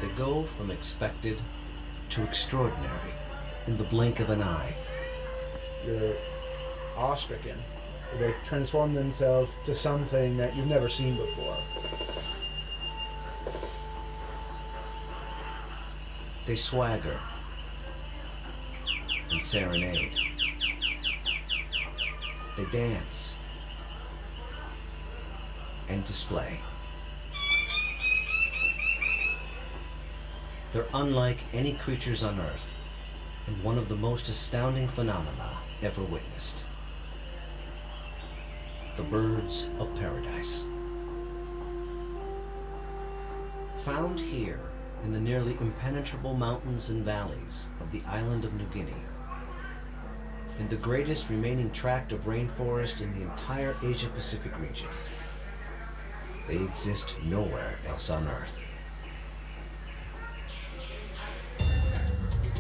They go from expected to extraordinary in the blink of an eye. You're awestricken. They transform themselves to something that you've never seen before. They swagger and serenade. They dance and display. They're unlike any creatures on Earth, and one of the most astounding phenomena ever witnessed. The birds of paradise. Found here in the nearly impenetrable mountains and valleys of the island of New Guinea, in the greatest remaining tract of rainforest in the entire Asia-Pacific region. They exist nowhere else on Earth.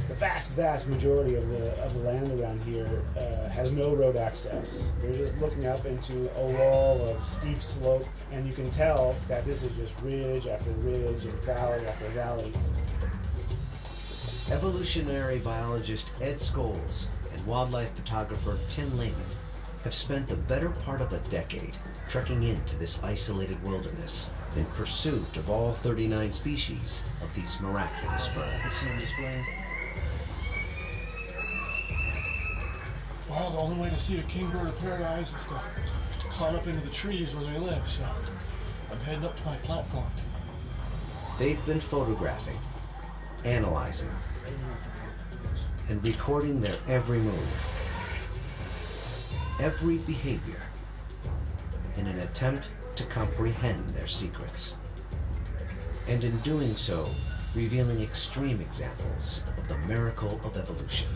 The vast majority of the land around here has no road access. You're just looking up into a wall of steep slope, and you can tell that this is just ridge after ridge and valley after valley. Evolutionary biologist Ed Scholes and wildlife photographer Tim Lehman have spent the better part of a decade trekking into this isolated wilderness in pursuit of all 39 species of these miraculous birds. Well, the only way to see the kingbird of paradise is to climb up into the trees where they live, so I'm heading up to my platform. They've been photographing, analyzing, and recording their every move, every behavior, in an attempt to comprehend their secrets. And in doing so, revealing extreme examples of the miracle of evolution.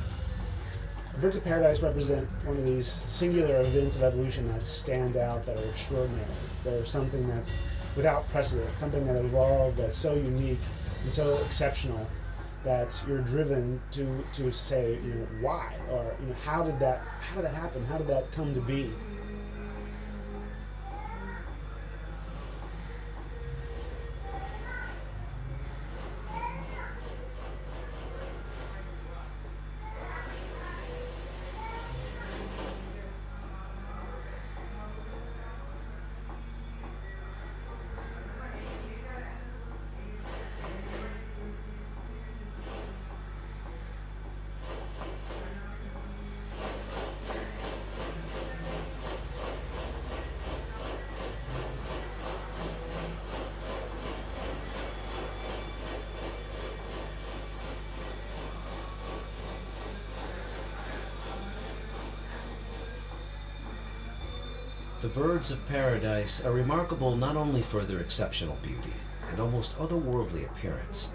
Birds of paradise represent one of these singular events of evolution that stand out, that are extraordinary. They're something that's without precedent, something that evolved that's so unique and so exceptional that you're driven to say, why, or how did that happen? How did that come to be? The birds of paradise are remarkable not only for their exceptional beauty and almost otherworldly appearance,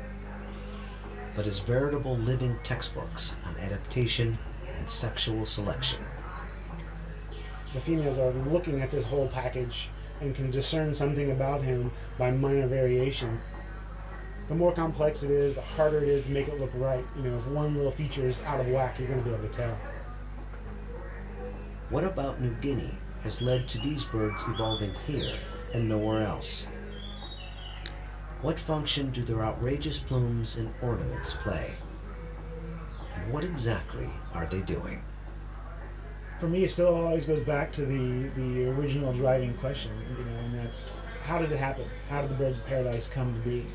but as veritable living textbooks on adaptation and sexual selection. The females are looking at this whole package and can discern something about him by minor variation. The more complex it is, the harder it is to make it look right. If one little feature is out of whack, you're going to be able to tell. What about New Guinea has led to these birds evolving here and nowhere else? What function do their outrageous plumes and ornaments play? And what exactly are they doing? For me, it still always goes back to the original driving question, and that's, how did it happen? How did the birds of paradise come to be?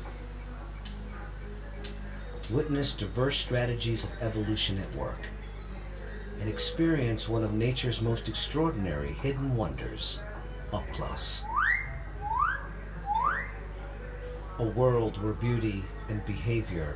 Witness diverse strategies of evolution at work, and experience one of nature's most extraordinary hidden wonders up close. A world where beauty and behavior